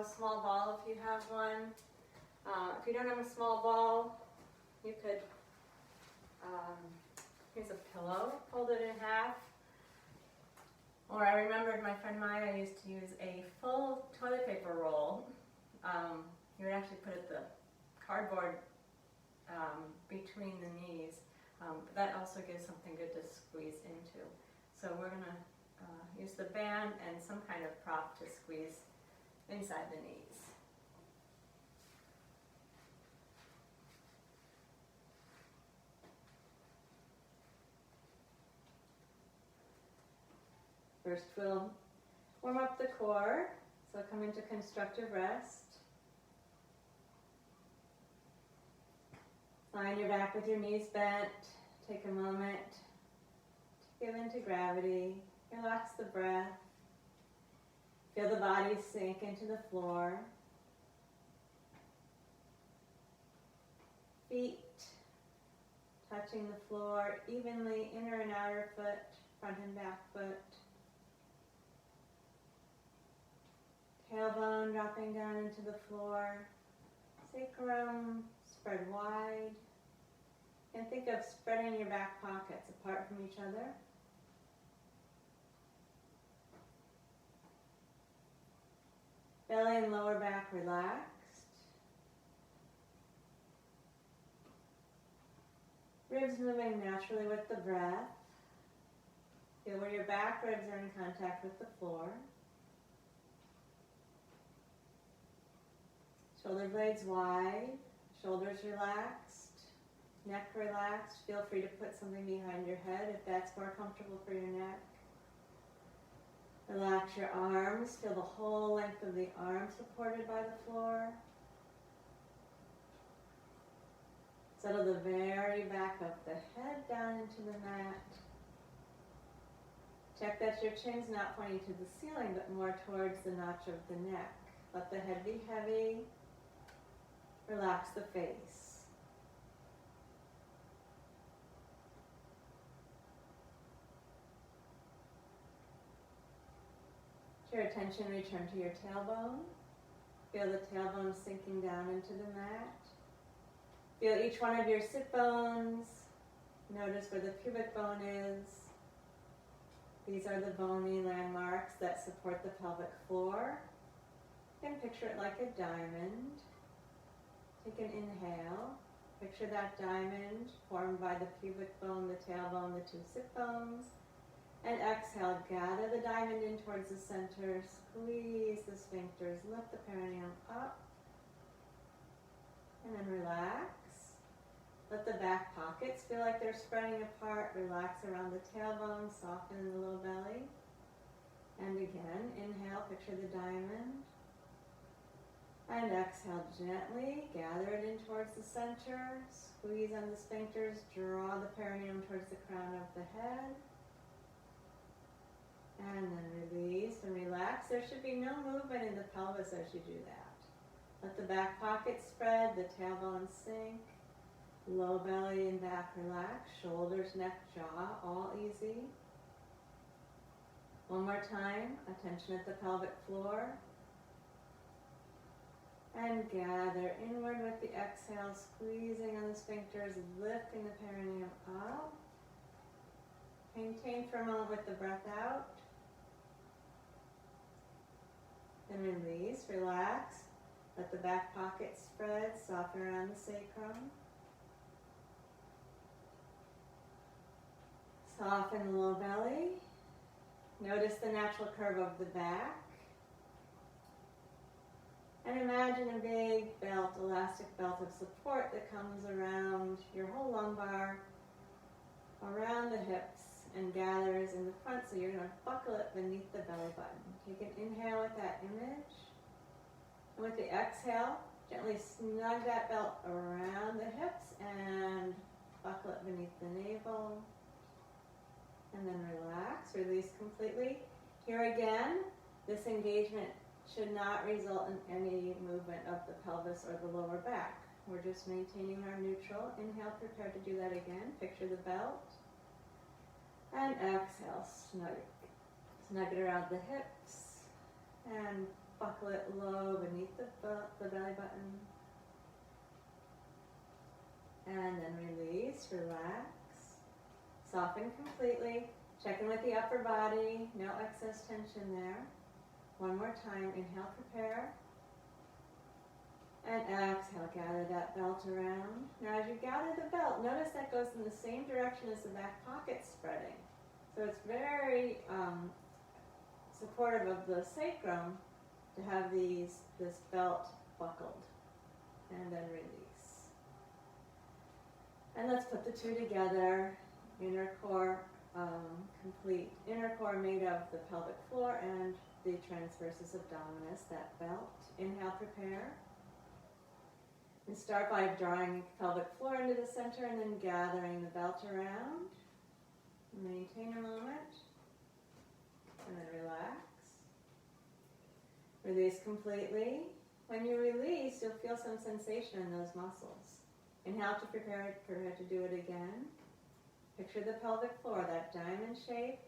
a small ball if you have one. If you don't have a small ball, you could use a pillow, fold it in half. Or I remembered my friend Maya used to use a full toilet paper roll. You would actually put the cardboard between the knees. But that also gives something good to squeeze into. So we're going to use the band and some kind of prop to squeeze inside the knees. First we'll warm up the core, so come into constructive rest. Lie on your back with your knees bent. Take a moment to give into gravity. Relax the breath. Feel the body sink into the floor. Feet touching the floor evenly, inner and outer foot, front and back foot. Tailbone dropping down into the floor. Sacrum spread wide. And think of spreading your back pockets apart from each other. Belly and lower back relaxed. Ribs moving naturally with the breath. Feel where your back ribs are in contact with the floor. Shoulder blades wide, shoulders relaxed, neck relaxed. Feel free to put something behind your head if that's more comfortable for your neck. Relax your arms. Feel the whole length of the arm supported by the floor. Settle the very back of the head down into the mat. Check that your chin's not pointing to the ceiling, but more towards the notch of the neck. Let the head be heavy. Relax the face. Let your attention return to your tailbone. Feel the tailbone sinking down into the mat. Feel each one of your sit bones. Notice where the pubic bone is. These are the bony landmarks that support the pelvic floor. You can picture it like a diamond. Take an inhale. Picture that diamond formed by the pubic bone, the tailbone, the two sit bones. And exhale, gather the diamond in towards the center. Squeeze the sphincters. Lift the perineum up. And then relax. Let the back pockets feel like they're spreading apart. Relax around the tailbone. Soften the low belly. And again, inhale, picture the diamond. And exhale gently, gather it in towards the center, squeeze on the sphincters, draw the perineum towards the crown of the head. And then release and relax. There should be no movement in the pelvis as you do that. Let the back pocket spread, the tailbone sink, low belly and back relax, shoulders, neck, jaw, all easy. One more time, attention at the pelvic floor. And gather inward with the exhale, squeezing on the sphincters, lifting the perineum up. Maintain for a moment with the breath out. Then release, relax. Let the back pocket spread, soften around the sacrum. Soften the low belly. Notice the natural curve of the back. And imagine a big belt, elastic belt of support that comes around your whole lumbar, around the hips, and gathers in the front, so you're going to buckle it beneath the belly button. Take an inhale with that image. And with the exhale, gently snug that belt around the hips and buckle it beneath the navel. And then relax, release completely. Here again, this engagement should not result in any movement of the pelvis or the lower back. We're just maintaining our neutral. Inhale, prepare to do that again. Picture the belt. And exhale, snug it. Snug it around the hips. And and buckle it low beneath the belly button. And then release, relax, soften completely. Check in with the upper body, no excess tension there. One more time, inhale, prepare. And exhale, gather that belt around. Now as you gather the belt, notice that goes in the same direction as the back pocket spreading. So it's very supportive of the sacrum to have this belt buckled. And then release. And let's put the two together. Inner core complete. Inner core made of the pelvic floor and the transversus abdominis, that belt. Inhale, prepare. And start by drawing pelvic floor into the center and then gathering the belt around. Maintain a moment. And then relax. Release completely. When you release, you'll feel some sensation in those muscles. Inhale to prepare to do it again. Picture the pelvic floor, that diamond shape.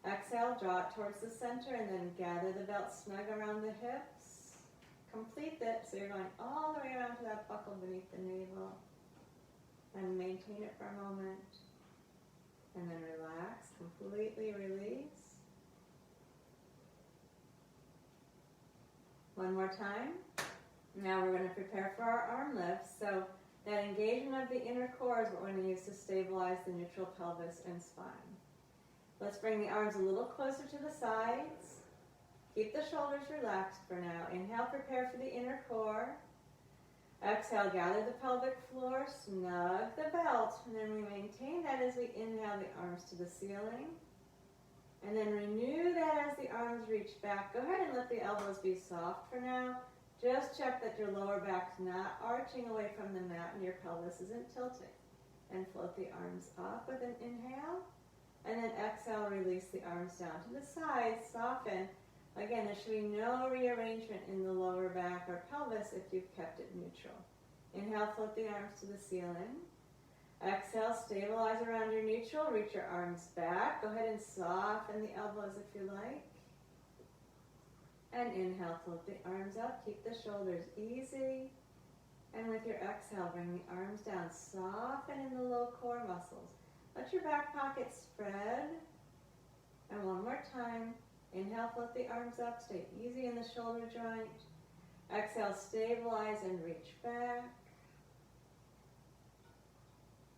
Exhale, draw it towards the center and then gather the belt snug around the hips. Complete it, so you're going all the way around to that buckle beneath the navel. And maintain it for a moment. And then relax, completely release. One more time. Now we're going to prepare for our arm lifts. So that engagement of the inner core is what we're going to use to stabilize the neutral pelvis and spine. Let's bring the arms a little closer to the sides. Keep the shoulders relaxed for now. Inhale, prepare for the inner core. Exhale, gather the pelvic floor, snug the belt, and then we maintain that as we inhale the arms to the ceiling. And then renew that as the arms reach back. Go ahead and let the elbows be soft for now. Just check that your lower back's not arching away from the mat and your pelvis isn't tilting. And float the arms up with an inhale. And then exhale, release the arms down to the sides, soften. Again, there should be no rearrangement in the lower back or pelvis if you've kept it neutral. Inhale, float the arms to the ceiling. Exhale, stabilize around your neutral, reach your arms back. Go ahead and soften the elbows if you like. And inhale, float the arms up, keep the shoulders easy. And with your exhale, bring the arms down, soften in the low core muscles. Let your back pocket spread. And one more time. Inhale, float the arms up, stay easy in the shoulder joint. Exhale, stabilize and reach back.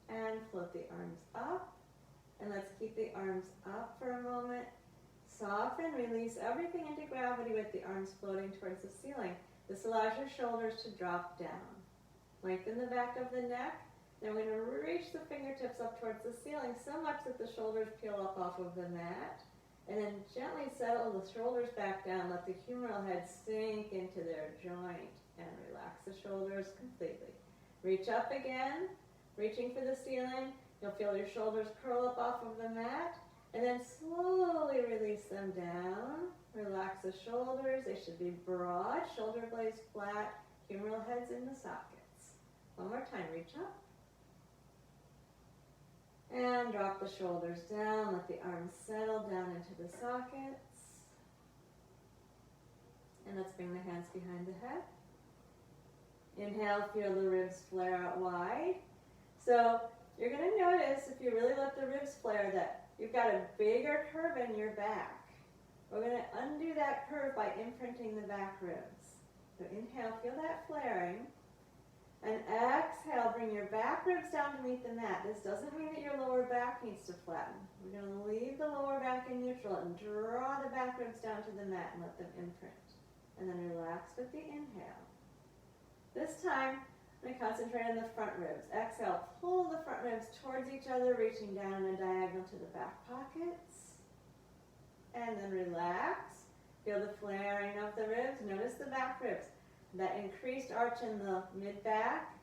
And float the arms up. And let's keep the arms up for a moment. Soften, release everything into gravity with the arms floating towards the ceiling. This allows your shoulders to drop down. Lengthen the back of the neck. Then we're going to reach the fingertips up towards the ceiling so much that the shoulders peel up off of the mat. And then gently settle the shoulders back down. Let the humeral head sink into their joint and relax the shoulders completely. Reach up again, reaching for the ceiling. You'll feel your shoulders curl up off of the mat. And then slowly release them down. Relax the shoulders. They should be broad, shoulder blades flat, humeral heads in the sockets. One more time, reach up. And drop the shoulders down. Let the arms settle down into the sockets. And let's bring the hands behind the head. Inhale, feel the ribs flare out wide. So you're going to notice, if you really let the ribs flare, that you've got a bigger curve in your back. We're going to undo that curve by imprinting the back ribs. So inhale, feel that flaring. And exhale, bring your back ribs down to meet the mat. This doesn't mean that your lower back needs to flatten. We're going to leave the lower back in neutral and draw the back ribs down to the mat and let them imprint. And then relax with the inhale. This time, I'm going to concentrate on the front ribs. Exhale, pull the front ribs towards each other, reaching down in a diagonal to the back pockets. And then relax. Feel the flaring of the ribs. Notice the back ribs. That increased arch in the mid-back.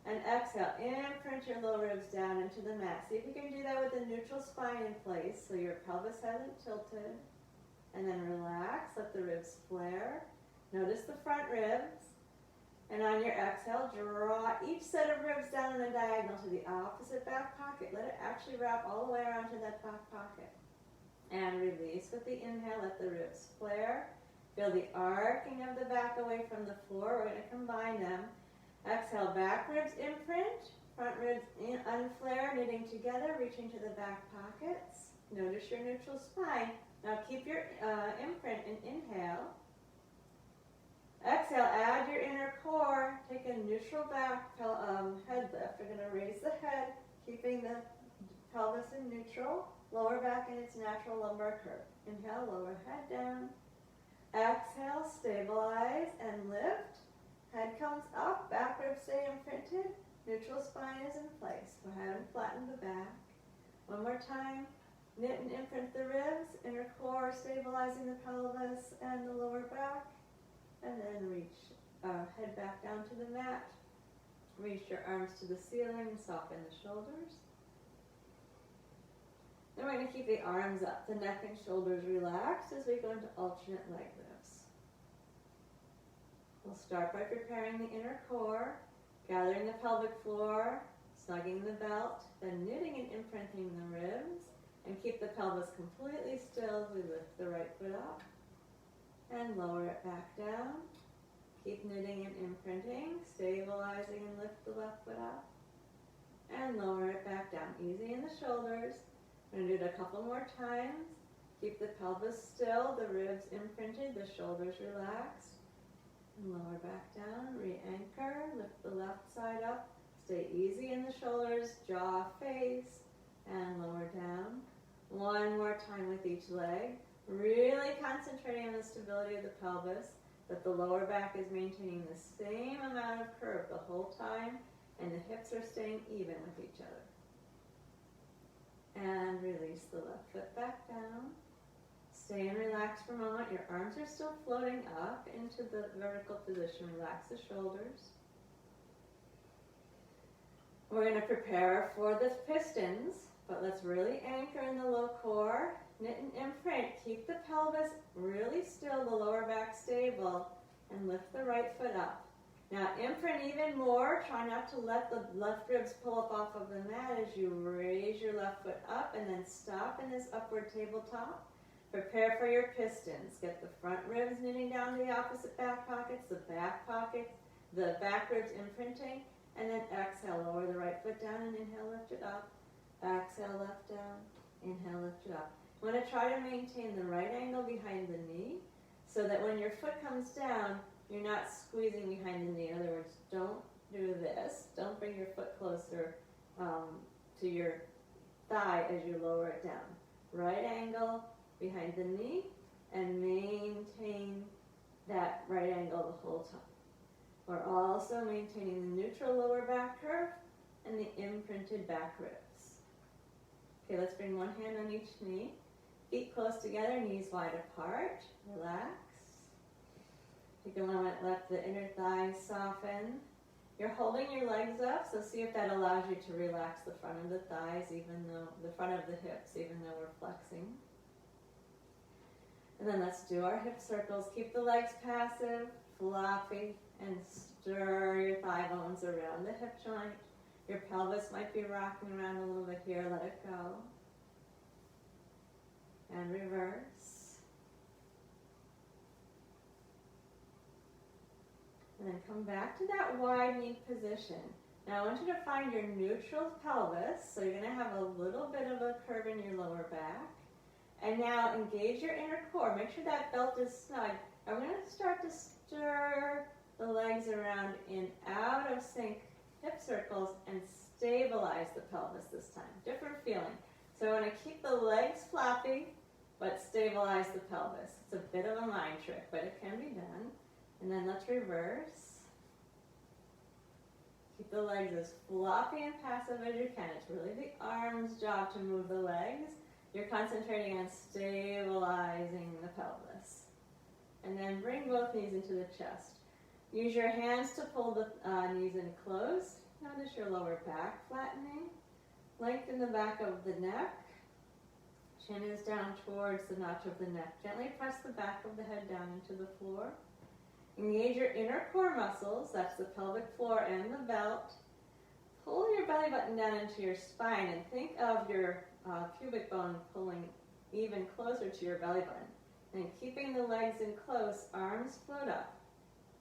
And exhale, imprint your low ribs down into the mat. See if you can do that with a neutral spine in place so your pelvis hasn't tilted. And then relax, let the ribs flare. Notice the front ribs. And on your exhale, draw each set of ribs down in a diagonal to the opposite back pocket. Let it actually wrap all the way around to that back pocket. And release with the inhale, let the ribs flare. Feel the arcing of the back away from the floor. We're going to combine them. Exhale, back ribs imprint, front ribs unflare, knitting together, reaching to the back pockets. Notice your neutral spine. Now keep your imprint and inhale. Exhale, add your inner core. Take a neutral back head lift. We're going to raise the head, keeping the pelvis in neutral, lower back in its natural lumbar curve. Inhale, lower head down. Exhale, stabilize and lift. Head comes up, back ribs stay imprinted, neutral spine is in place. Go ahead and flatten the back. One more time. Knit and imprint the ribs, inner core stabilizing the pelvis and the lower back. And then reach, head back down to the mat. Reach your arms to the ceiling and soften the shoulders. Then we're going to keep the arms up, the neck and shoulders relaxed as we go into alternate leg lifts. We'll start by preparing the inner core, gathering the pelvic floor, snugging the belt, then knitting and imprinting the ribs, and keep the pelvis completely still as we lift the right foot up and lower it back down. Keep knitting and imprinting, stabilizing and lift the left foot up and lower it back down. Easy in the shoulders. We're going to do it a couple more times. Keep the pelvis still, the ribs imprinted, the shoulders relaxed. And lower back down, re-anchor, lift the left side up. Stay easy in the shoulders, jaw face, and lower down. One more time with each leg. Really concentrating on the stability of the pelvis, that the lower back is maintaining the same amount of curve the whole time, and the hips are staying even with each other. And release the left foot back down. Stay and relax for a moment. Your arms are still floating up into the vertical position. Relax the shoulders. We're going to prepare for the pistons, but let's really anchor in the low core. Knit and imprint. Keep the pelvis really still, the lower back stable, and lift the right foot up. Now imprint even more. Try not to let the left ribs pull up off of the mat as you raise your left foot up and then stop in this upward tabletop. Prepare for your pistons. Get the front ribs knitting down to the opposite back pockets, the back ribs imprinting, and then exhale, lower the right foot down and inhale, lift it up. Exhale, left down, inhale, lift it up. You want to try to maintain the right angle behind the knee so that when your foot comes down, you're not squeezing behind the knee. In other words, don't do this. Don't bring your foot closer to your thigh as you lower it down. Right angle behind the knee and maintain that right angle the whole time. We're also maintaining the neutral lower back curve and the imprinted back ribs. Okay, let's bring one hand on each knee. Feet close together, knees wide apart. Relax. Take a moment, let the inner thighs soften. You're holding your legs up, so see if that allows you to relax the front of the thighs, the front of the hips, even though we're flexing. And then let's do our hip circles. Keep the legs passive, floppy, and stir your thigh bones around the hip joint. Your pelvis might be rocking around a little bit here. Let it go. And reverse. And then come back to that wide knee position. Now I want you to find your neutral pelvis. So you're going to have a little bit of a curve in your lower back. And now engage your inner core. Make sure that belt is snug. And we're going to start to stir the legs around in out of sync hip circles and stabilize the pelvis this time. Different feeling. So I want to keep the legs floppy, but stabilize the pelvis. It's a bit of a mind trick, but it can be done. And then let's reverse. Keep the legs as floppy and passive as you can. It's really the arm's job to move the legs. You're concentrating on stabilizing the pelvis. And then bring both knees into the chest. Use your hands to pull the knees in close. Notice your lower back flattening. Lengthen the back of the neck. Chin is down towards the notch of the neck. Gently press the back of the head down into the floor. Engage your inner core muscles. That's the pelvic floor and the belt. Pull your belly button down into your spine and think of your pubic bone pulling even closer to your belly button. And keeping the legs in close, arms float up.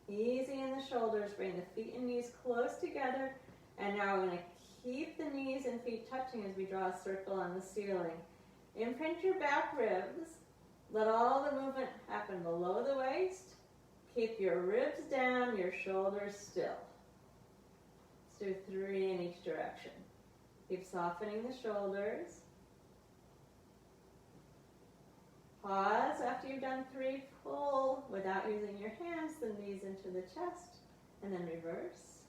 Easy in the shoulders, bring the feet and knees close together. And now we're going to keep the knees and feet touching as we draw a circle on the ceiling. Imprint your back ribs. Let all the movement happen below the waist. Keep your ribs down, your shoulders still. Let's do 3 in each direction. Keep softening the shoulders. Pause after you've done 3. Pull without using your hands, the knees into the chest, and then reverse.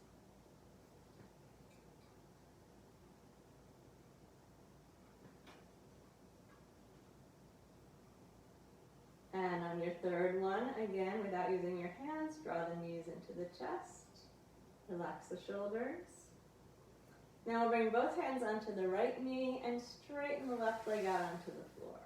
And on your 3rd one, again, without using your hands, draw the knees into the chest. Relax the shoulders. Now we'll bring both hands onto the right knee and straighten the left leg out onto the floor.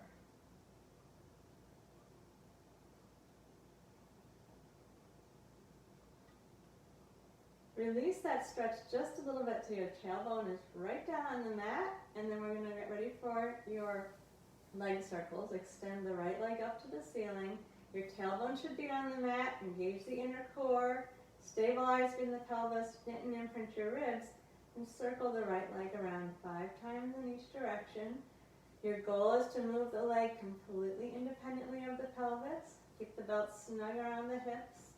Release that stretch just a little bit so your tailbone is right down on the mat, and then we're going to get ready for your leg circles. Extend the right leg up to the ceiling. Your tailbone should be on the mat. Engage the inner core. Stabilize in the pelvis. Knit and imprint your ribs. And circle the right leg around 5 times in each direction. Your goal is to move the leg completely independently of the pelvis. Keep the belt snug around the hips.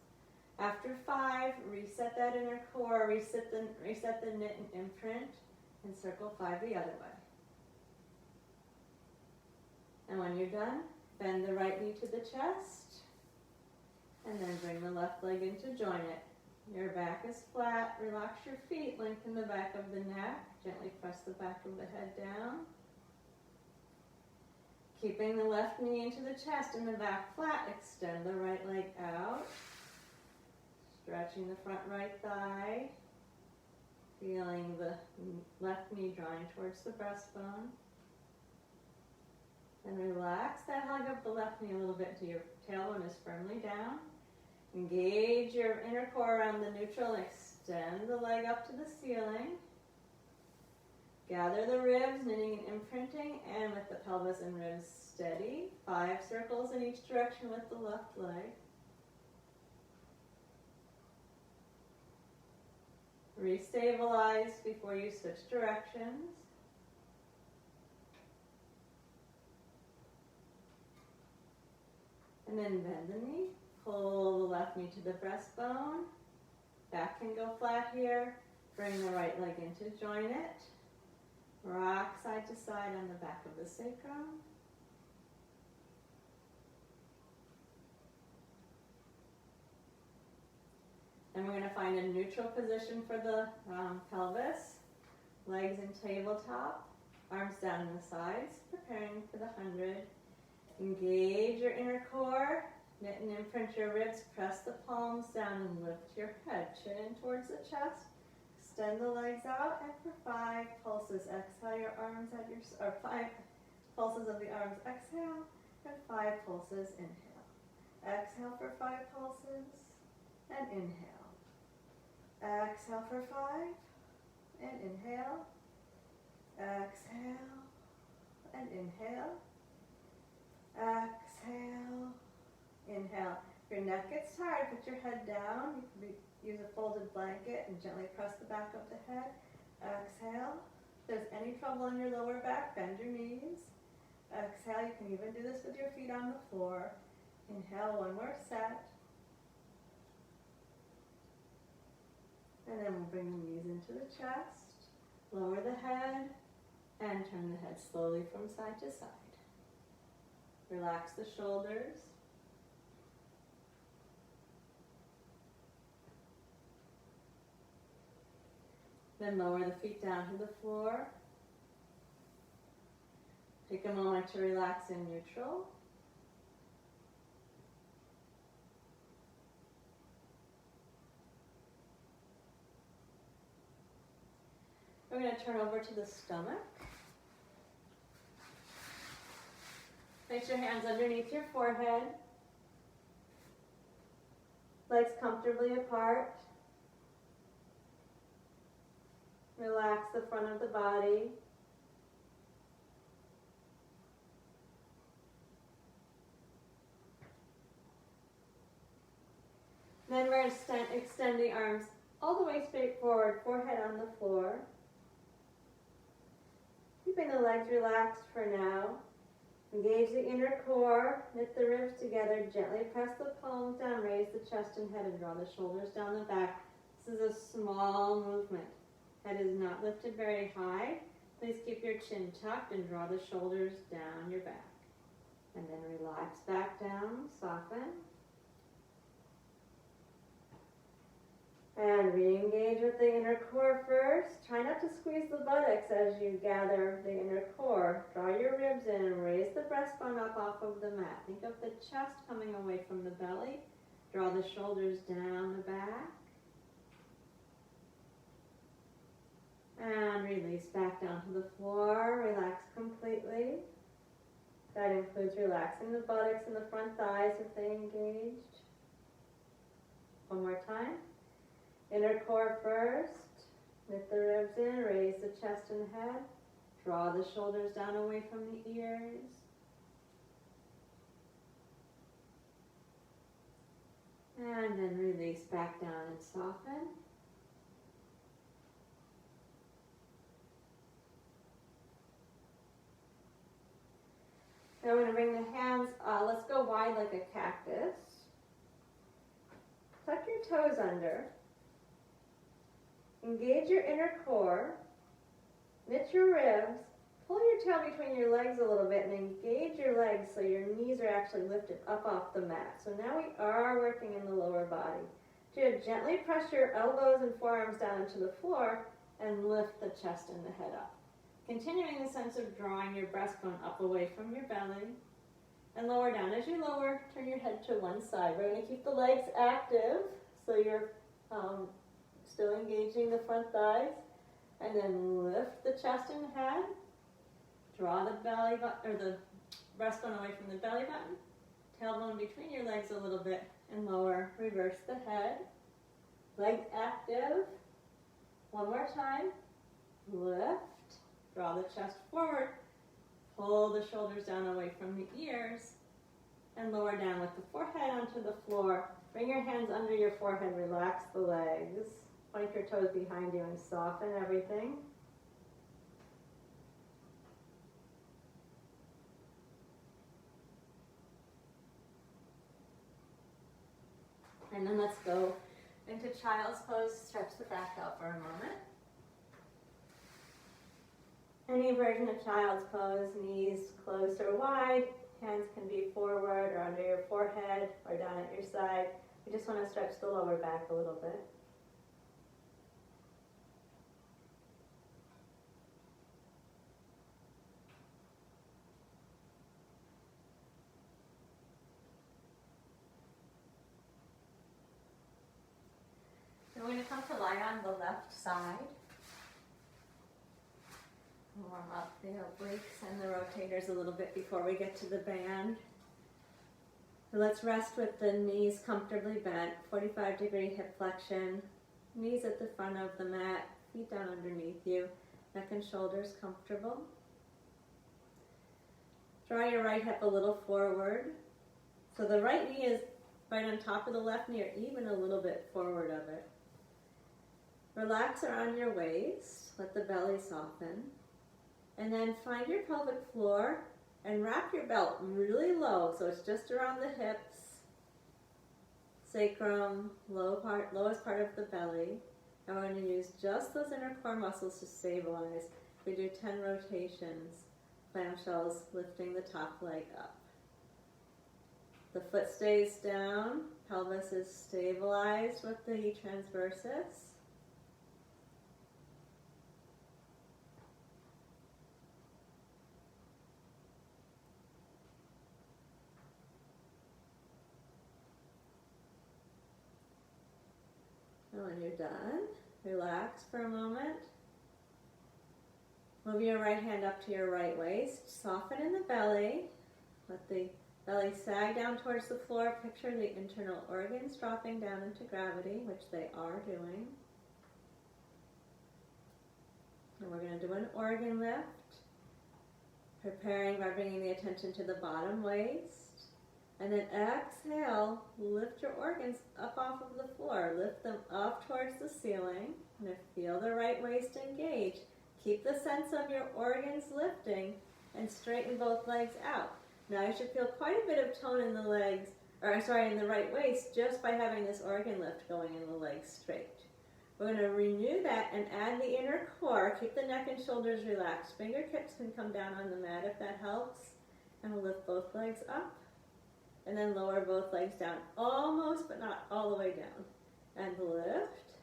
After 5, reset that inner core, reset the knit and imprint, and circle 5 the other way. And when you're done, bend the right knee to the chest, and then bring the left leg in to join it. Your back is flat, relax your feet, lengthen the back of the neck, gently press the back of the head down. Keeping the left knee into the chest and the back flat, extend the right leg out. Stretching the front right thigh, feeling the left knee drawing towards the breastbone. And relax that hug of the left knee a little bit until your tailbone is firmly down. Engage your inner core around the neutral and extend the leg up to the ceiling. Gather the ribs, knitting and imprinting, and with the pelvis and ribs steady. 5 circles in each direction with the left leg. Restabilize before you switch directions. And then bend the knee. Pull the left knee to the breastbone. Back can go flat here. Bring the right leg in to join it. Rock side to side on the back of the sacrum. And we're going to find a neutral position for the pelvis. Legs in tabletop. Arms down in the sides. Preparing for the 100. Engage your inner core. Knit and imprint your ribs. Press the palms down and lift your head. Chin towards the chest. Extend the legs out. And for 5 pulses, exhale your arms at your, or 5 pulses of the arms, exhale. And 5 pulses, inhale. Exhale for 5 pulses. And inhale. Exhale for 5, and inhale. Exhale, and inhale. Exhale, inhale. If your neck gets tired, put your head down. You can use a folded blanket and gently press the back of the head. Exhale. If there's any trouble in your lower back, bend your knees. Exhale. You can even do this with your feet on the floor. Inhale, 1 more set. And then we'll bring the knees into the chest, lower the head, and turn the head slowly from side to side. Relax the shoulders. Then lower the feet down to the floor. Take a moment to relax in neutral. We're going to turn over to the stomach. Place your hands underneath your forehead. Legs comfortably apart. Relax the front of the body. Then we're going to extend the arms all the way straight forward, forehead on the floor. Keeping the legs relaxed for now. Engage the inner core, knit the ribs together, gently press the palms down, raise the chest and head and draw the shoulders down the back. This is a small movement. Head is not lifted very high. Please keep your chin tucked and draw the shoulders down your back. And then relax back down, soften. And re-engage with the inner core first. Try not to squeeze the buttocks as you gather the inner core. Draw your ribs in and raise the breastbone up off of the mat. Think of the chest coming away from the belly. Draw the shoulders down the back. And release back down to the floor. Relax completely. That includes relaxing the buttocks and the front thighs if they engaged. One more time. Inner core first. Knit the ribs in, raise the chest and head. Draw the shoulders down away from the ears. And then release back down and soften. Now we're going to bring the hands, let's go wide like a cactus. Tuck your toes under. Engage your inner core. Knit your ribs. Pull your tail between your legs a little bit and engage your legs so your knees are actually lifted up off the mat. So now we are working in the lower body. Good. Gently press your elbows and forearms down into the floor and lift the chest and the head up. Continuing the sense of drawing your breastbone up away from your belly and lower down. As you lower, turn your head to one side. We're going to keep the legs active so you're still engaging the front thighs. And then lift the chest and head. Draw the belly button, or the breastbone away from the belly button. Tailbone between your legs a little bit and lower. Reverse the head. Legs active. One more time. Lift. Draw the chest forward. Pull the shoulders down away from the ears. And lower down with the forehead onto the floor. Bring your hands under your forehead. Relax the legs. Point your toes behind you and soften everything. And then let's go into child's pose. Stretch the back out for a moment. Any version of child's pose, knees close or wide. Hands can be forward or under your forehead or down at your side. We just want to stretch the lower back a little bit. We're going to come to lie on the left side. Warm up the obliques and the rotators a little bit before we get to the band. So let's rest with the knees comfortably bent, 45-degree hip flexion, knees at the front of the mat, feet down underneath you, neck and shoulders comfortable. Draw your right hip a little forward. So the right knee is right on top of the left knee or even a little bit forward of it. Relax around your waist, let the belly soften. And then find your pelvic floor and wrap your belt really low, so it's just around the hips, sacrum, lowest part of the belly. And we're going to use just those inner core muscles to stabilize. We do 10 rotations, clamshells lifting the top leg up. The foot stays down, pelvis is stabilized with the transversus. When you're done, relax for a moment. Move your right hand up to your right waist. Soften in the belly. Let the belly sag down towards the floor. Picture the internal organs dropping down into gravity, which they are doing. And we're going to do an organ lift. Preparing by bringing the attention to the bottom waist. And then exhale, lift your organs up off of the floor. Lift them up towards the ceiling. And feel the right waist engage. Keep the sense of your organs lifting and straighten both legs out. Now you should feel quite a bit of tone in the legs, in the right waist just by having this organ lift going in the legs straight. We're going to renew that and add the inner core. Keep the neck and shoulders relaxed. Fingertips can come down on the mat if that helps. And we'll lift both legs up. And then lower both legs down, almost but not all the way down. And lift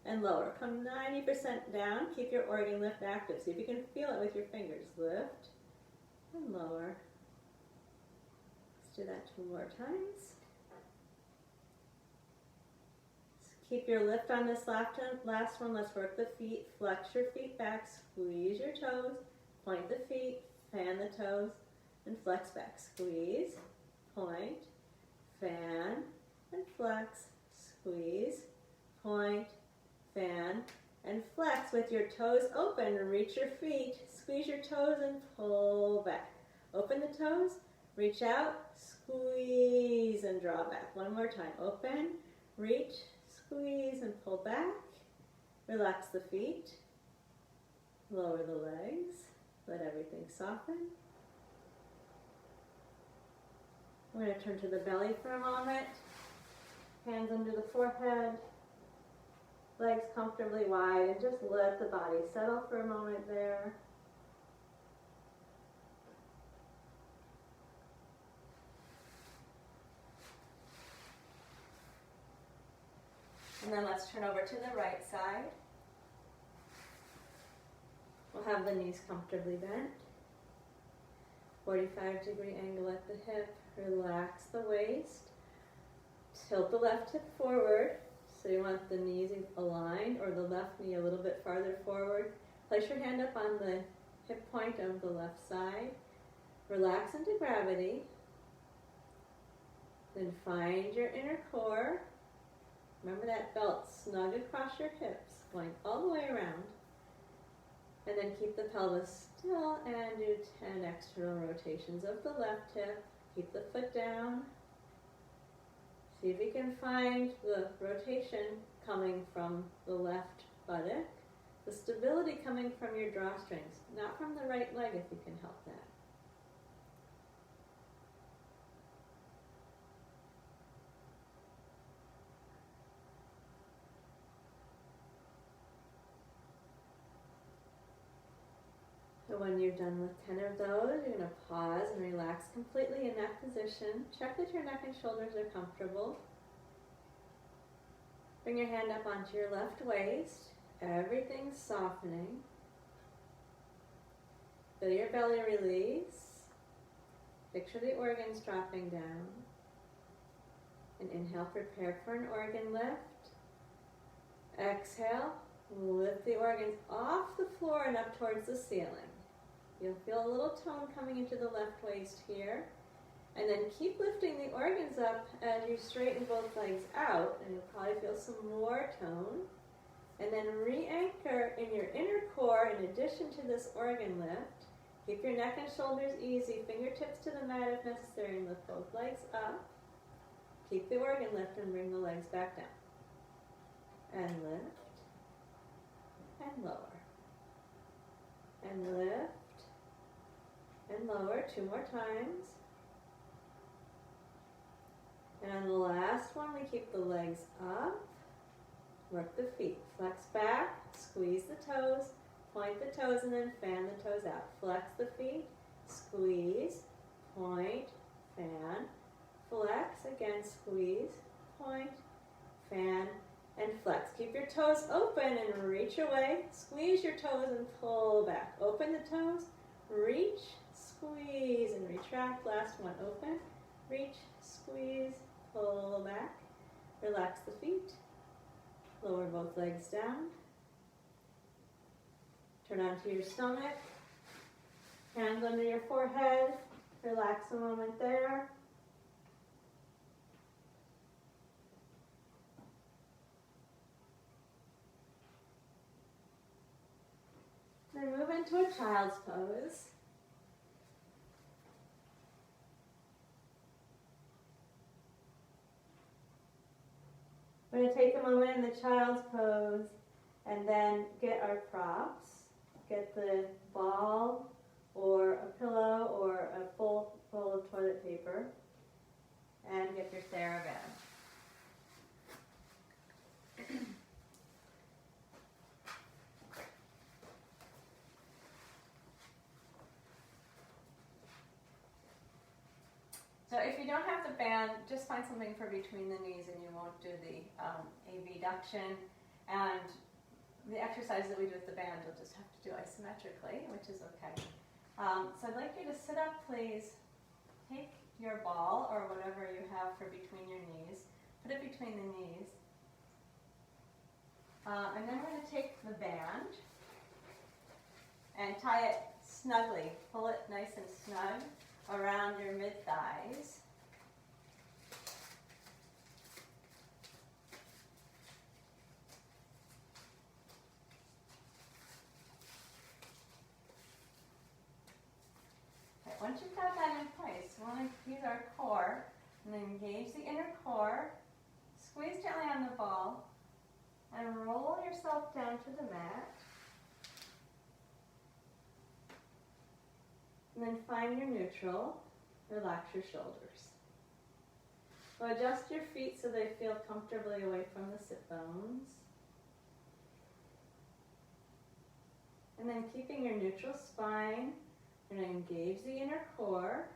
and lower. Come 90% down. Keep your organ lift active. See if you can feel it with your fingers. Lift and lower. Let's do that 2 more times. Keep your lift on this last one. Let's work the feet. Flex your feet back. Squeeze your toes. Point the feet. Fan the toes. And flex back. Squeeze. Point. Fan. And flex. Squeeze. Point. Fan. And flex with your toes open. Reach your feet. Squeeze your toes and pull back. Open the toes. Reach out. Squeeze and draw back. One more time. Open. Reach. Squeeze and pull back. Relax the feet. Lower the legs. Let everything soften. We're going to turn to the belly for a moment. Hands under the forehead. Legs comfortably wide, and just let the body settle for a moment there. And then let's turn over to the right side. We'll have the knees comfortably bent. 45-degree angle at the hip. Relax the waist. Tilt the left hip forward. So you want the knees aligned or the left knee a little bit farther forward. Place your hand up on the hip point of the left side. Relax into gravity. Then find your inner core. Remember that belt snug across your hips, going all the way around. And then keep the pelvis still and do 10 external rotations of the left hip. Keep the foot down. See if you can find the rotation coming from the left buttock. The stability coming from your drawstrings, not from the right leg if you can help that. So when you're done with 10 of those, you're going to pause and relax completely in that position. Check that your neck and shoulders are comfortable. Bring your hand up onto your left waist. Everything's softening. Feel your belly release. Picture the organs dropping down. And inhale, prepare for an organ lift. Exhale, lift the organs off the floor and up towards the ceiling. You'll feel a little tone coming into the left waist here. And then keep lifting the organs up as you straighten both legs out. And you'll probably feel some more tone. And then re-anchor in your inner core in addition to this organ lift. Keep your neck and shoulders easy. Fingertips to the mat if necessary. And lift both legs up. Keep the organ lift and bring the legs back down. And lift. And lower. And lift. And lower 2 more times. And on the last one, we keep the legs up. Work the feet. Flex back. Squeeze the toes. Point the toes and then fan the toes out. Flex the feet. Squeeze. Point. Fan. Flex. Again, squeeze. Point. Fan. And flex. Keep your toes open and reach away. Squeeze your toes and pull back. Open the toes. Reach. Squeeze and retract. Last one. Open. Reach. Squeeze. Pull back. Relax the feet. Lower both legs down. Turn onto your stomach. Hands under your forehead. Relax a moment there. Then move into a child's pose. going to take a moment in the child's pose and then get our props. Get the ball or a pillow or a full roll of toilet paper and get your TheraBand. So if you don't have the band, just find something for between the knees and you won't do the abduction. And the exercise that we do with the band, you'll just have to do isometrically, which is okay. So I'd like you to sit up, please. Take your ball or whatever you have for between your knees. Put it between the knees. And then we're going to take the band and tie it snugly. Pull it nice and snug around your mid-thighs. Okay, once you've got that in place, we want to use our core and then engage the inner core. Squeeze gently on the ball and roll yourself down to the mat. And then find your neutral. Relax your shoulders. So adjust your feet so they feel comfortably away from the sit bones. And then keeping your neutral spine, you're going to engage the inner core.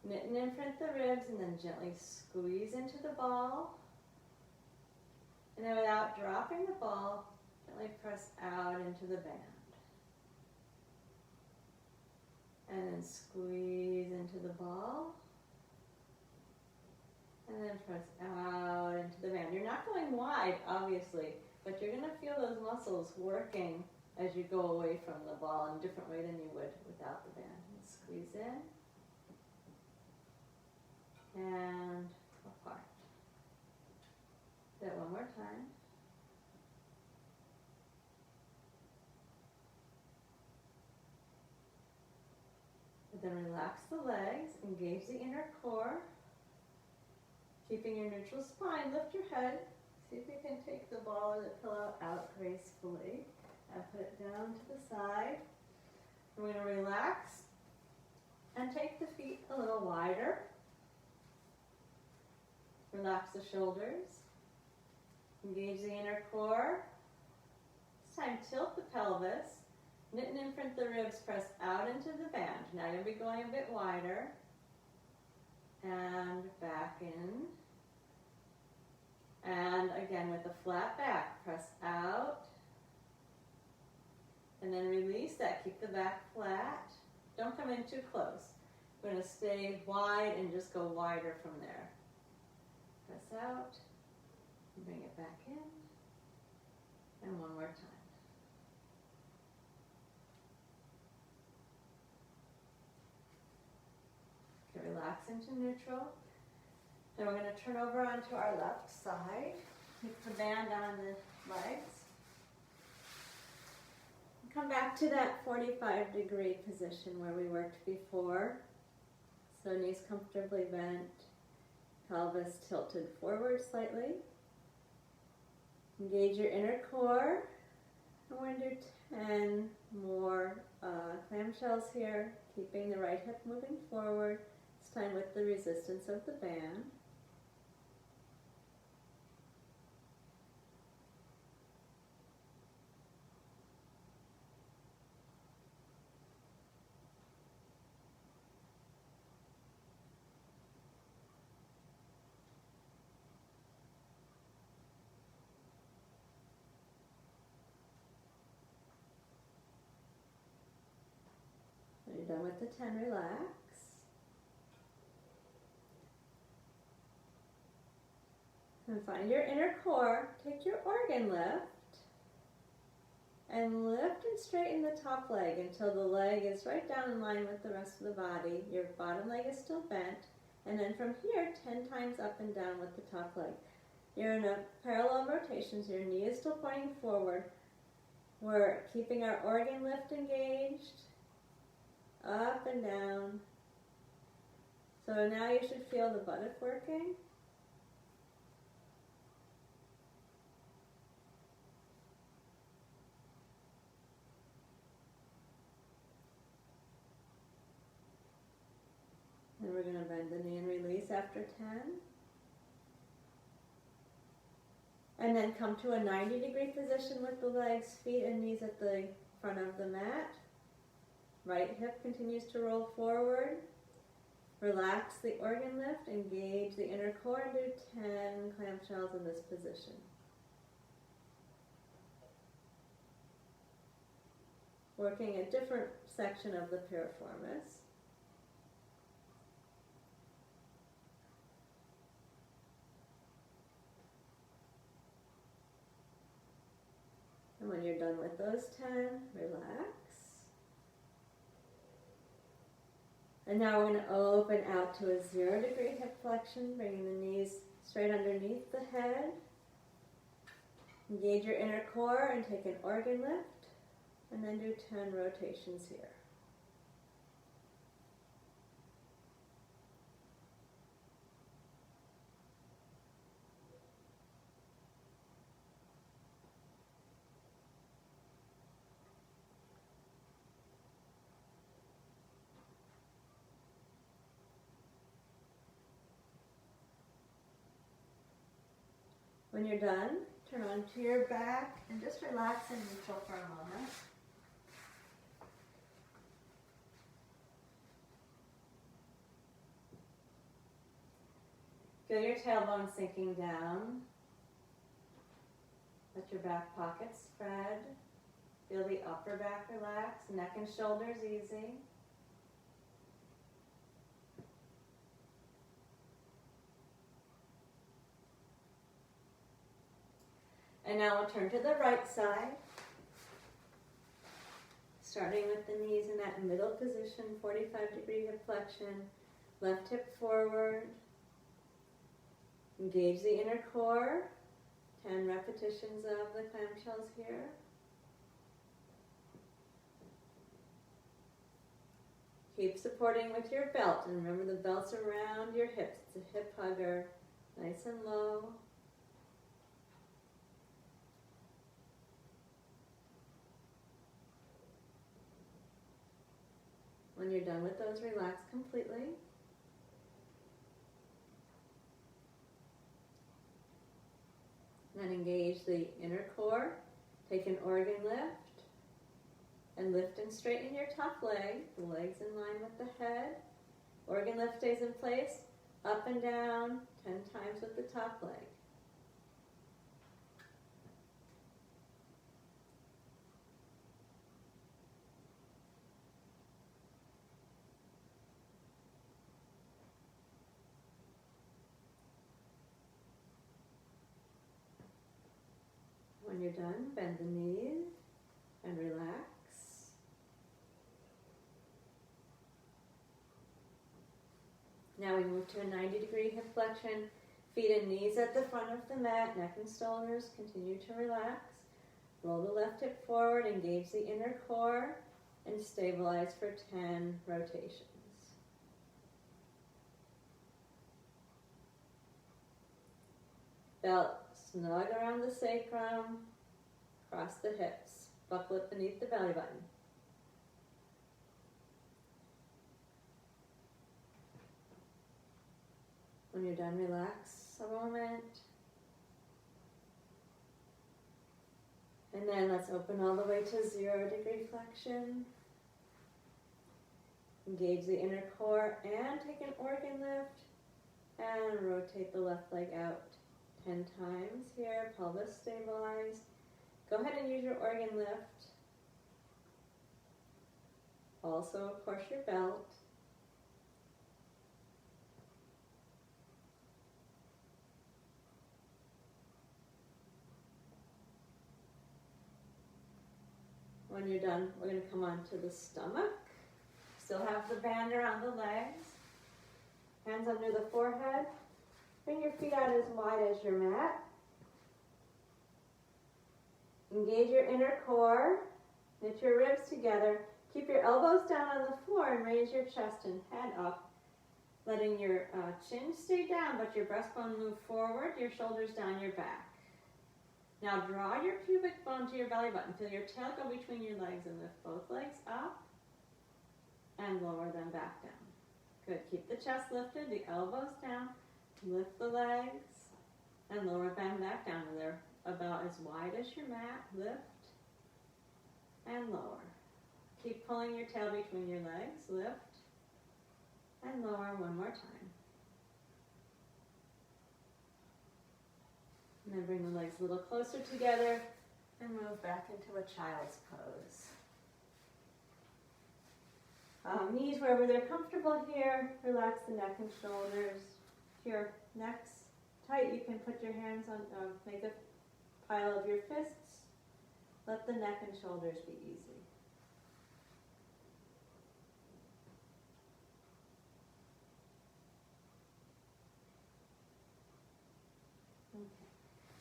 Knit and imprint the ribs and then gently squeeze into the ball. And then without dropping the ball, gently press out into the band. And then squeeze into the ball. And then press out into the band. You're not going wide, obviously, but you're going to feel those muscles working as you go away from the ball in a different way than you would without the band. And squeeze in. And apart. Do that one more time. Then relax the legs, engage the inner core. Keeping your neutral spine, lift your head. See if you can take the ball or the pillow out gracefully and put it down to the side. We're going to relax and take the feet a little wider. Relax the shoulders. Engage the inner core. This time tilt the pelvis. Knit and imprint the ribs, press out into the band. Now you'll be going a bit wider. And back in. And again with a flat back, press out. And then release that, keep the back flat. Don't come in too close. We're going to stay wide and just go wider from there. Press out, and bring it back in. And one more time. Relax into neutral. Then we're going to turn over onto our left side. Keep the band on the legs. Come back to that 45-degree position where we worked before. So knees comfortably bent, pelvis tilted forward slightly. Engage your inner core. And we're going to do 10 more clamshells here, keeping the right hip moving forward. Time with the resistance of the band. When you're done with the 10, relax. And find your inner core. Take your organ lift and lift and straighten the top leg until the leg is right down in line with the rest of the body. Your bottom leg is still bent. And then from here, 10 times up and down with the top leg. You're in a parallel rotation, so your knee is still pointing forward. We're keeping our organ lift engaged, up and down. So now you should feel the buttock working. going to bend the knee and release after 10. And then come to a 90-degree position with the legs, feet, and knees at the front of the mat. Right hip continues to roll forward. Relax the organ lift, engage the inner core, and do 10 clamshells in this position. Working a different section of the piriformis. And when you're done with those 10, relax. And now we're going to open out to a 0-degree hip flexion, bringing the knees straight underneath the head. Engage your inner core and take an organ lift, and then do 10 rotations here. When you're done, turn onto your back and just relax in neutral for a moment. Feel your tailbone sinking down. Let your back pocket spread. Feel the upper back relax, neck and shoulders easy. And now we'll turn to the right side, starting with the knees in that middle position, 45-degree hip flexion, left hip forward. Engage the inner core, 10 repetitions of the clamshells here. Keep supporting with your belt, and remember the belt's around your hips. It's a hip hugger, nice and low. When you're done with those, relax completely. Then engage the inner core, take an organ lift, and lift and straighten your top leg, the legs in line with the head. Organ lift stays in place, up and down, 10 times with the top leg. When you're done, bend the knees and relax. Now we move to a 90-degree hip flexion, feet and knees at the front of the mat, neck and shoulders continue to relax. Roll the left hip forward, engage the inner core, and stabilize for 10 rotations. Belt snug around the sacrum, cross the hips, buckle it beneath the belly button. When you're done, relax a moment. And then let's open all the way to 0-degree flexion. Engage the inner core and take an organ lift and rotate the left leg out 10 times here, pelvis stabilized. Go ahead and use your organ lift. Also, of course, your belt. When you're done, we're going to come on to the stomach. Still have the band around the legs. Hands under the forehead. Bring your feet out as wide as your mat. Engage your inner core. Knit your ribs together. Keep your elbows down on the floor and raise your chest and head up. Letting your chin stay down, but your breastbone move forward, your shoulders down your back. Now draw your pubic bone to your belly button. Feel your tail go between your legs and lift both legs up and lower them back down. Good. Keep the chest lifted, the elbows down. Lift the legs and lower them back down. They're about as wide as your mat. Lift and lower. Keep pulling your tail between your legs. Lift and lower one more time. And then bring the legs a little closer together and move back into a child's pose. Knees wherever they're comfortable here. Relax the neck and shoulders. If your neck's tight, you can put your hands on, make a pile of your fists. Let the neck and shoulders be easy. Okay.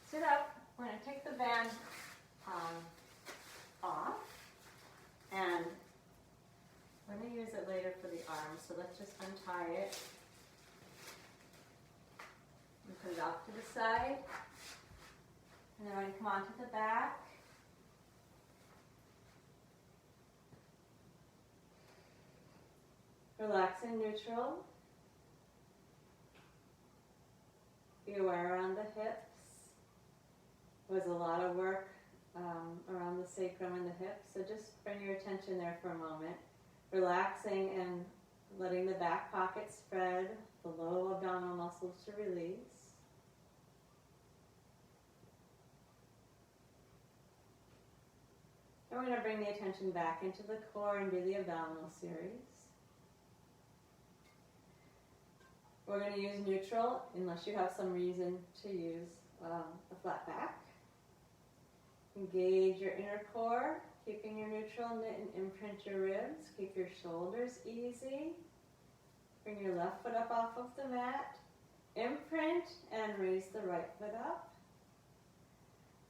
Sit up. We're going to take the band off, and we're going to use it later for the arms, so let's just untie it and put it off to the side. And then we're going to come onto the back. Relax in neutral. Be aware around the hips. There was a lot of work around the sacrum and the hips, so just bring your attention there for a moment. Relaxing and letting the back pocket spread, the low abdominal muscles to release. And we're going to bring the attention back into the core and do the abdominal series. We're going to use neutral unless you have some reason to use a flat back. Engage your inner core, keeping your neutral, knit and imprint your ribs. Keep your shoulders easy. Bring your left foot up off of the mat. Imprint and raise the right foot up.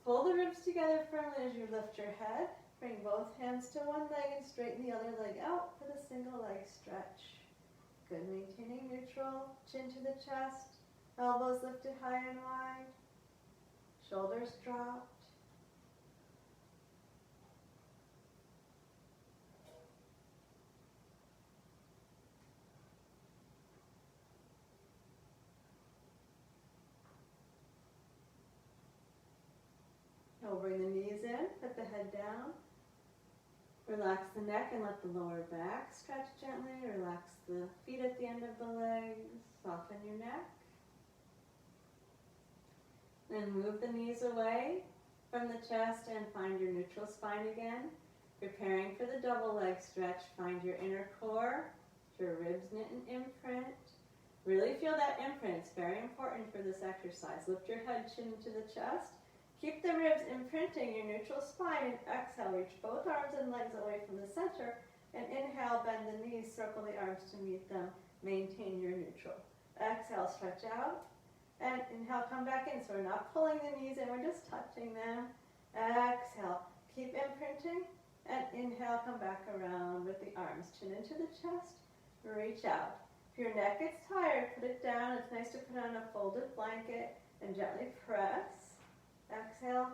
Pull the ribs together firmly as you lift your head. Bring both hands to one leg and straighten the other leg out for the single leg stretch. Good, maintaining neutral, chin to the chest, elbows lifted high and wide, shoulders dropped. We'll bring the knees in, put the head down. Relax the neck and let the lower back stretch gently. Relax the feet at the end of the legs. Soften your neck. Then move the knees away from the chest and find your neutral spine again. Preparing for the double leg stretch, find your inner core, your ribs knit and imprint. Really feel that imprint. It's very important for this exercise. Lift your head, chin to the chest. Keep the ribs imprinting your neutral spine, and exhale. Reach both arms and legs away from the center, and inhale, bend the knees, circle the arms to meet them. Maintain your neutral. Exhale, stretch out, and inhale, come back in. So we're not pulling the knees in, we're just touching them. Exhale, keep imprinting, and inhale, come back around with the arms. Chin into the chest, reach out. If your neck gets tired, put it down. It's nice to put on a folded blanket and gently press. Exhale,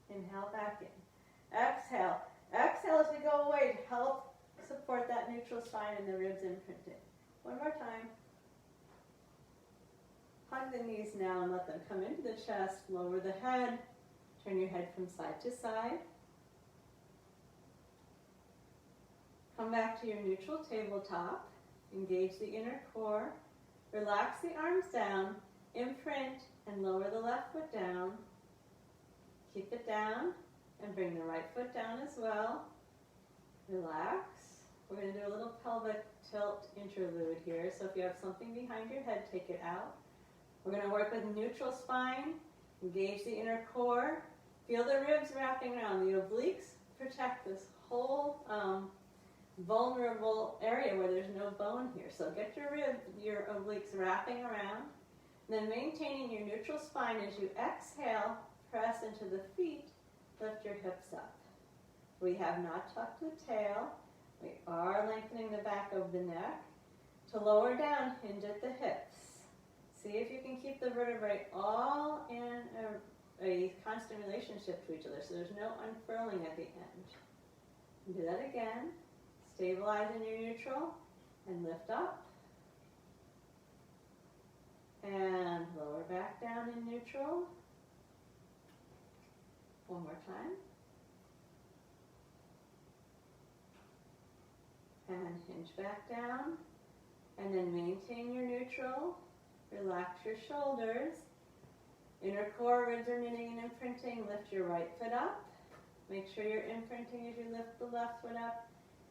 inhale back in. Exhale, exhale as we go away to help support that neutral spine and the ribs imprinting. One more time. Hug the knees now and let them come into the chest. Lower the head. Turn your head from side to side. Come back to your neutral tabletop. Engage the inner core. Relax the arms down. Imprint and lower the left foot down. Keep it down and bring the right foot down as well. Relax. We're going to do a little pelvic tilt interlude here. So if you have something behind your head, take it out. We're going to work with neutral spine. Engage the inner core. Feel the ribs wrapping around. The obliques protect this whole vulnerable area where there's no bone here. So get your obliques wrapping around. Then maintaining your neutral spine as you exhale. Press into the feet, lift your hips up. We have not tucked the tail. We are lengthening the back of the neck. To lower down, hinge at the hips. See if you can keep the vertebrae all in a constant relationship to each other, so there's no unfurling at the end. Do that again. Stabilize in your neutral and lift up. And lower back down in neutral. One more time. And hinge back down. And then maintain your neutral. Relax your shoulders. Inner core, ribs are knitting and imprinting. Lift your right foot up. Make sure you're imprinting as you lift the left foot up.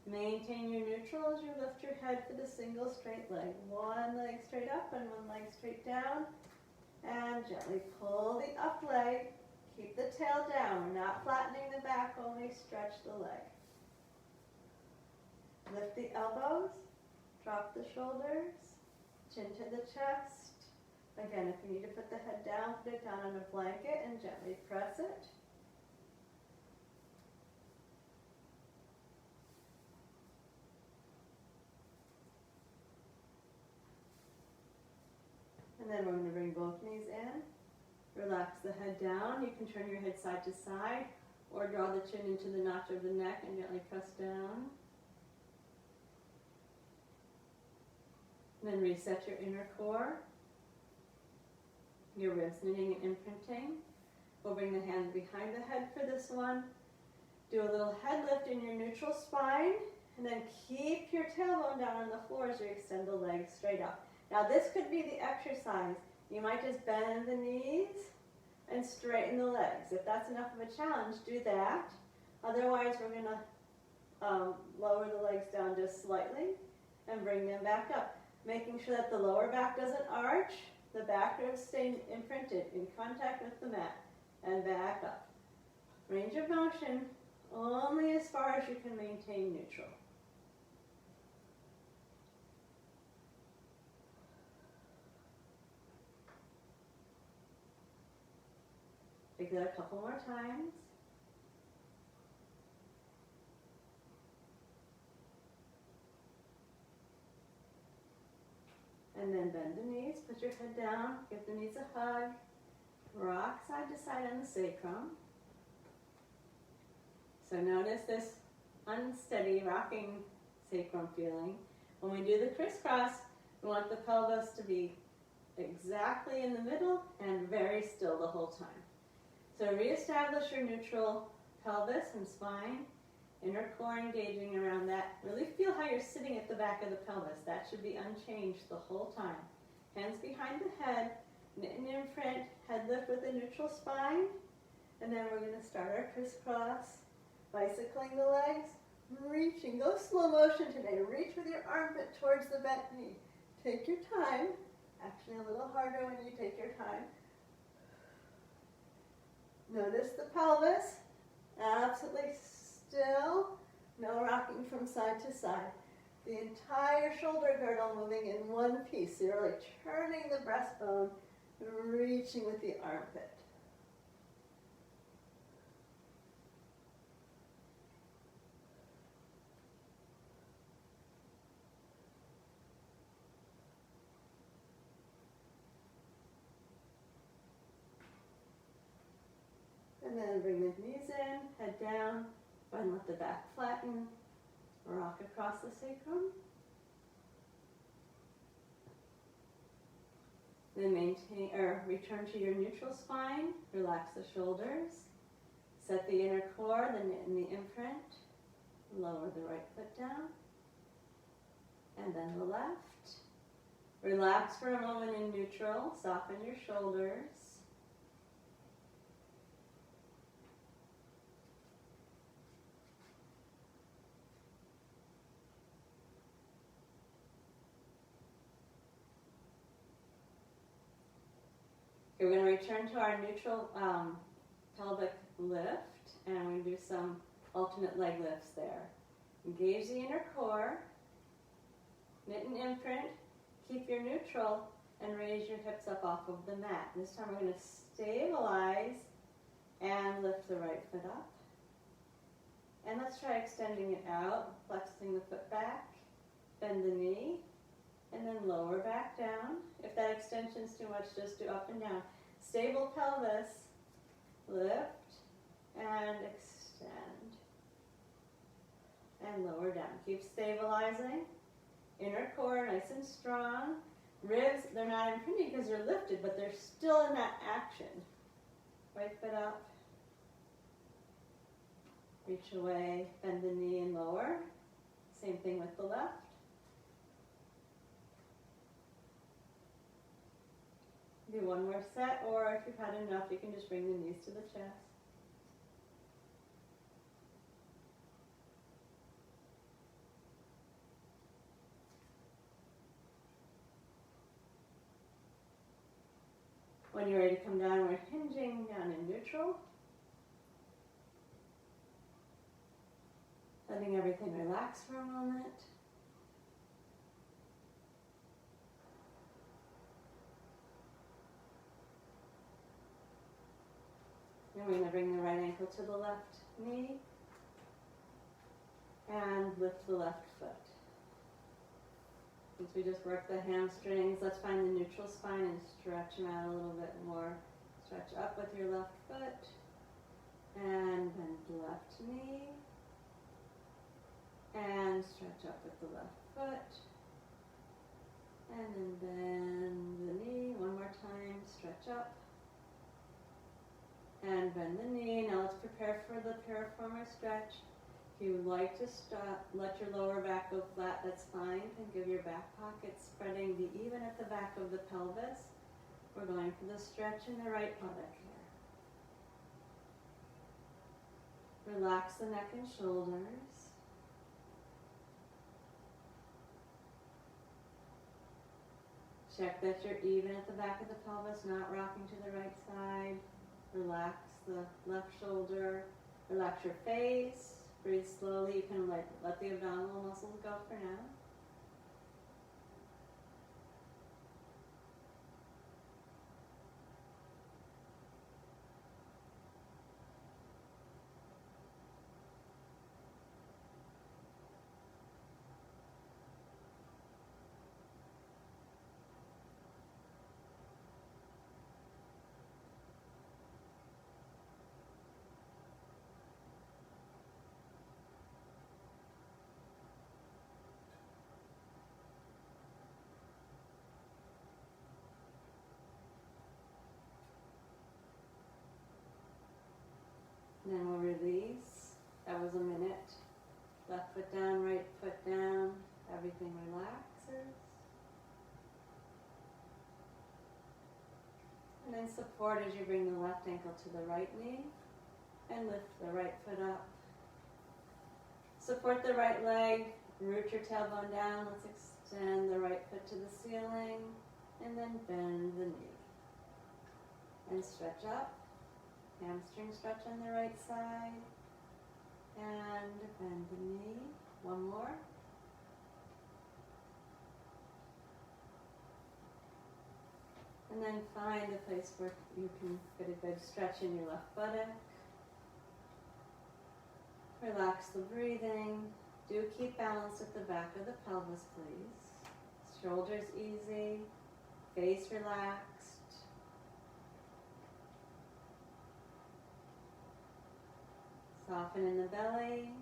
Maintain your neutral as you lift your head for the single straight leg. One leg straight up and one leg straight down. And gently pull the up leg. Keep the tail down. We're not flattening the back, only stretch the leg. Lift the elbows. Drop the shoulders. Chin to the chest. Again, if you need to put the head down, put it down on a blanket and gently press it. And then we're going to bring both knees in. Relax the head down. You can turn your head side to side or draw the chin into the notch of the neck and gently press down. And then reset your inner core. Your ribs knitting and imprinting. We'll bring the hands behind the head for this one. Do a little head lift in your neutral spine. And then keep your tailbone down on the floor as you extend the legs straight up. Now this could be the exercise. You might just bend the knees and straighten the legs. If that's enough of a challenge, do that. Otherwise, we're going to lower the legs down just slightly and bring them back up. Making sure that the lower back doesn't arch, the back ribs stay imprinted in contact with the mat, and back up. Range of motion only as far as you can maintain neutral. Take that a couple more times. And then bend the knees, put your head down, give the knees a hug, rock side to side on the sacrum. So notice this unsteady rocking sacrum feeling. When we do the crisscross, we want the pelvis to be exactly in the middle and very still the whole time. So reestablish your neutral pelvis and spine, inner core engaging around that. Really feel how you're sitting at the back of the pelvis. That should be unchanged the whole time. Hands behind the head, knit and imprint, head lift with a neutral spine. And then we're going to start our crisscross, bicycling the legs, reaching. Go slow motion today. Reach with your armpit towards the bent knee. Take your time. Actually a little harder when you take your time. Notice the pelvis, absolutely still, no rocking from side to side. The entire shoulder girdle moving in one piece. So you're really turning the breastbone, reaching with the armpit. And then bring the knees in, head down, and let the back flatten. Rock across the sacrum. Then maintain or return to your neutral spine. Relax the shoulders. Set the inner core, the knit and the imprint. Lower the right foot down. And then the left. Relax for a moment in neutral. Soften your shoulders. Okay, we're going to return to our neutral pelvic lift, and we do some alternate leg lifts there. Engage the inner core, knit and imprint, keep your neutral, and raise your hips up off of the mat. This time we're going to stabilize and lift the right foot up. And let's try extending it out, flexing the foot back, bend the knee, and then lower back down. If that extension is too much, just do up and down. Stable pelvis, lift, and extend. And lower down. Keep stabilizing. Inner core nice and strong. Ribs, they're not impinging because they're lifted, but they're still in that action. Right foot up. Reach away, bend the knee and lower. Same thing with the left. Do one more set, or if you've had enough, you can just bring the knees to the chest. When you're ready to come down, we're hinging down in neutral. Letting everything relax for a moment. And we're going to bring the right ankle to the left knee and lift the left foot. Since we just worked the hamstrings, let's find the neutral spine and stretch them out a little bit more. Stretch up with your left foot and bend the left knee. And stretch up with the left foot. And then bend the knee one more time. Stretch up. And bend the knee. Now let's prepare for the piriformis stretch. If you would like to stop, let your lower back go flat, that's fine. And give your back pocket spreading, be even at the back of the pelvis. We're going for the stretch in the right buttock here. Relax the neck and shoulders. Check that you're even at the back of the pelvis, not rocking to the right side. Relax the left shoulder. Relax your face. Breathe slowly. You can let the abdominal muscles go for now. Then we'll release. That was a minute. Left foot down, right foot down. Everything relaxes. And then support as you bring the left ankle to the right knee and lift the right foot up. Support the right leg, root your tailbone down. Let's extend the right foot to the ceiling and then bend the knee. And stretch up. Hamstring stretch on the right side. And bend the knee. One more. And then find a place where you can get a good stretch in your left buttock. Relax the breathing. Do keep balance at the back of the pelvis, please. Shoulders easy. Face relaxed. Soften in the belly.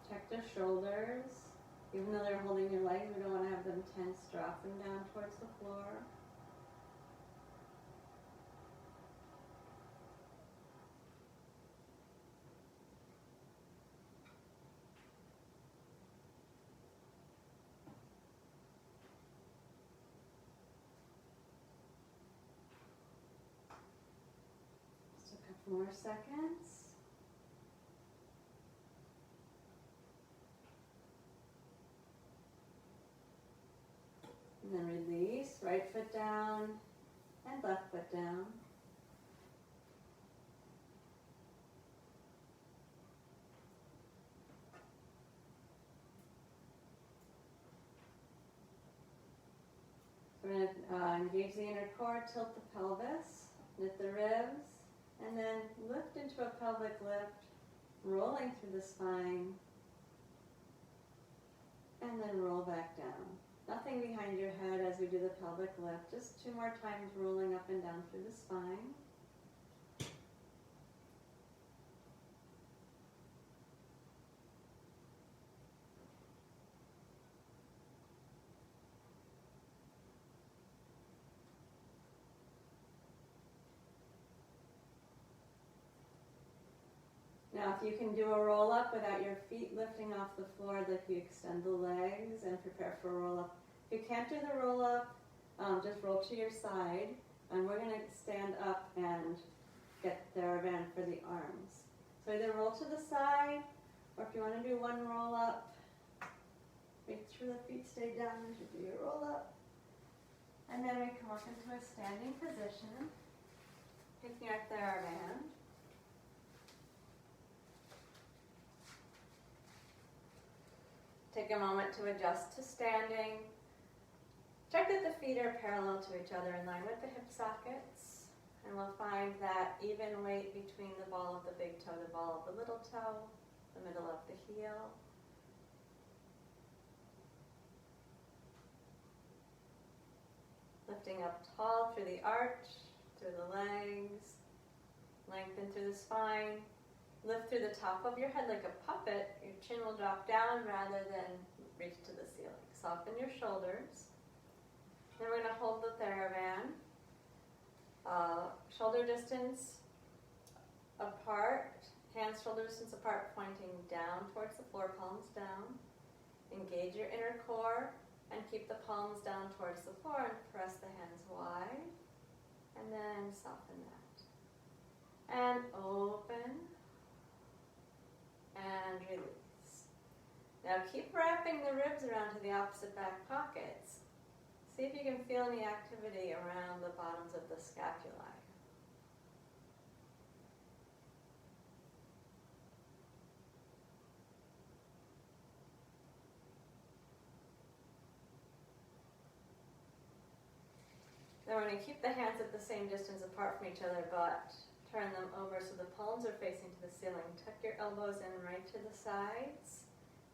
Check the shoulders. Even though they're holding your legs, we don't want to have them tense. Drop them down towards the floor. Just a couple more seconds. And then release, right foot down and left foot down. So we're going to engage the inner core, tilt the pelvis, knit the ribs, and then lift into a pelvic lift, rolling through the spine, and then roll back down. Nothing behind your head as we do the pelvic lift. Just 2 more times rolling up and down through the spine. If you can do a roll up without your feet lifting off the floor, like you extend the legs and prepare for a roll up. If you can't do the roll up, just roll to your side, and we're going to stand up and get TheraBand for the arms. So either roll to the side, or if you want to do one roll up, make sure the feet stay down as you do your roll up. And then we come up into a standing position, picking our TheraBand. Take a moment to adjust to standing. Check that the feet are parallel to each other in line with the hip sockets. And we'll find that even weight between the ball of the big toe, the ball of the little toe, the middle of the heel. Lifting up tall through the arch, through the legs, lengthen through the spine. Lift through the top of your head like a puppet. Your chin will drop down rather than reach to the ceiling. Soften your shoulders. Then we're going to hold the TheraBand. Shoulder distance apart, hands shoulder distance apart, pointing down towards the floor, palms down. Engage your inner core and keep the palms down towards the floor and press the hands wide. And then soften that. And open. And release. Now keep wrapping the ribs around to the opposite back pockets. See if you can feel any activity around the bottoms of the scapulae. Then we're going to keep the hands at the same distance apart from each other, but turn them over so the palms are facing to the ceiling. Tuck your elbows in right to the sides.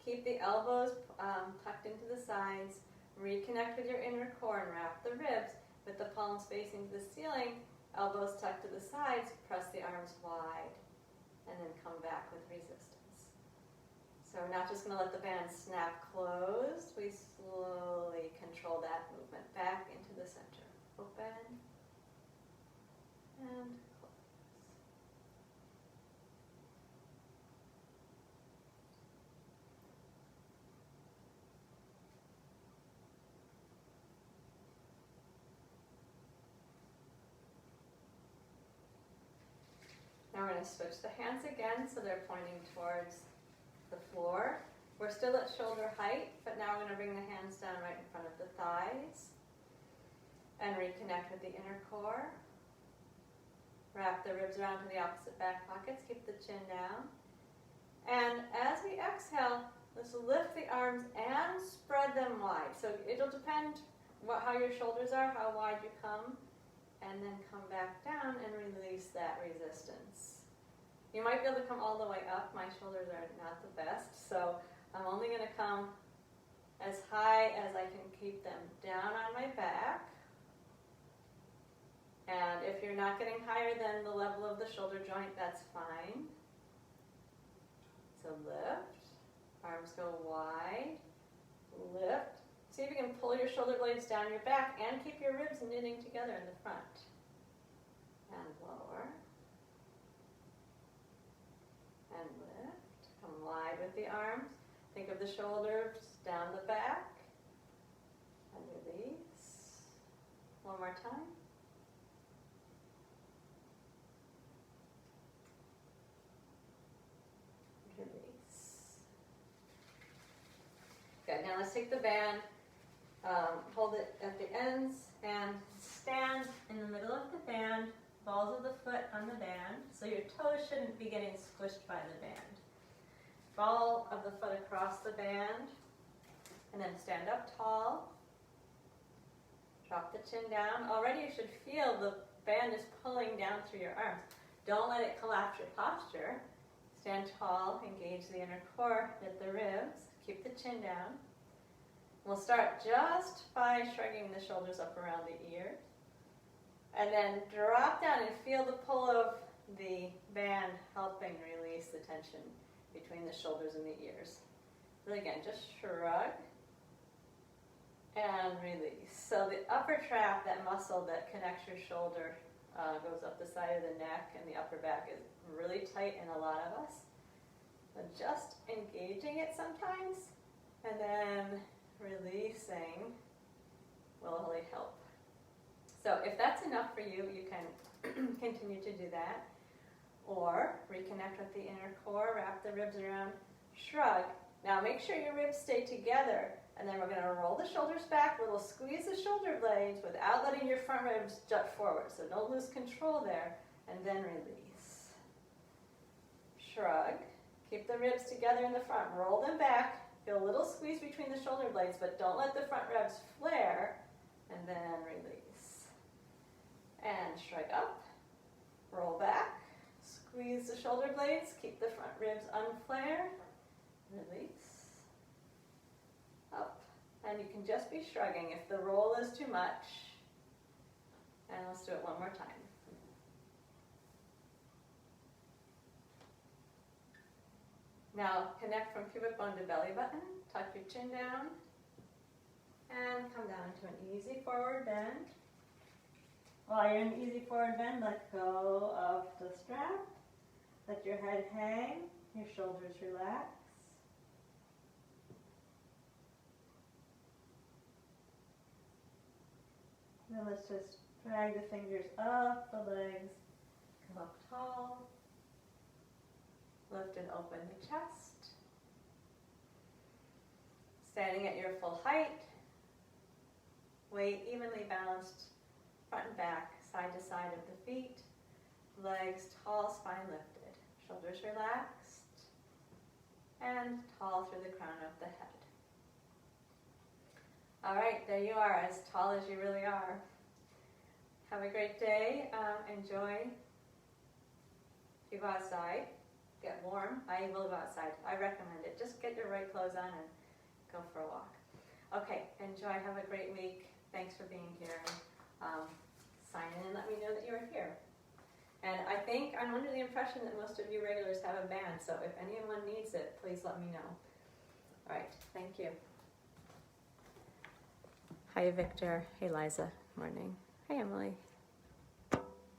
Keep the elbows tucked into the sides. Reconnect with your inner core and wrap the ribs with the palms facing to the ceiling, elbows tucked to the sides. Press the arms wide and then come back with resistance. So we're not just going to let the band snap closed. We slowly control that movement back into the center. Open and now we're going to switch the hands again so they're pointing towards the floor. We're still at shoulder height, but now we're going to bring the hands down right in front of the thighs and reconnect with the inner core. Wrap the ribs around to the opposite back pockets. Keep the chin down. And as we exhale, let's lift the arms and spread them wide. So it'll depend how your shoulders are, how wide you come. And then come back down and release that resistance. You might be able to come all the way up. My shoulders are not the best, so I'm only going to come as high as I can keep them down on my back. And if you're not getting higher than the level of the shoulder joint, that's fine. So lift, arms go wide, lift. See if you can pull your shoulder blades down your back and keep your ribs knitting together in the front. And lower. And lift. Come wide with the arms. Think of the shoulders down the back. And release. One more time. Release. Good. Now let's take the band. Hold it at the ends and stand in the middle of the band, balls of the foot on the band, so your toes shouldn't be getting squished by the band. Ball of the foot across the band, and then stand up tall. Drop the chin down. Already you should feel the band is pulling down through your arms. Don't let it collapse your posture. Stand tall, engage the inner core, knit the ribs, keep the chin down. We'll start just by shrugging the shoulders up around the ears. And then drop down and feel the pull of the band helping release the tension between the shoulders and the ears. So again, just shrug and release. So the upper trap, that muscle that connects your shoulder, goes up the side of the neck, and the upper back is really tight in a lot of us. So just engaging it sometimes and then releasing will really help. So if that's enough for you, you can continue to do that. Or reconnect with the inner core, wrap the ribs around, shrug. Now make sure your ribs stay together, and then we're going to roll the shoulders back, little squeeze the shoulder blades without letting your front ribs jut forward. So don't lose control there, and then release. Shrug. Keep the ribs together in the front, roll them back, feel a little squeeze between the shoulder blades, but don't let the front ribs flare, and then release. And shrug up, roll back, squeeze the shoulder blades, keep the front ribs unflared, release, up. And you can just be shrugging if the roll is too much. And let's do it one more time. Now connect from pubic bone to belly button, tuck your chin down, and come down to an easy forward bend. While you're in easy forward bend, let go of the strap. Let your head hang, your shoulders relax. Then let's just drag the fingers up the legs, come up tall. Lift and open the chest. Standing at your full height. Weight evenly balanced, front and back, side to side of the feet. Legs tall, spine lifted. Shoulders relaxed. And tall through the crown of the head. All right, there you are, as tall as you really are. Have a great day. Enjoy. If you go outside, get warm. I will go outside. I recommend it. Just get your right clothes on and go for a walk. Okay, enjoy. Have a great week. Thanks for being here. Sign in and let me know that you were here. And I think I'm under the impression that most of you regulars have a band, so if anyone needs it, please let me know. All right, thank you. Hi, Victor. Hey, Liza. Morning. Hi, Emily.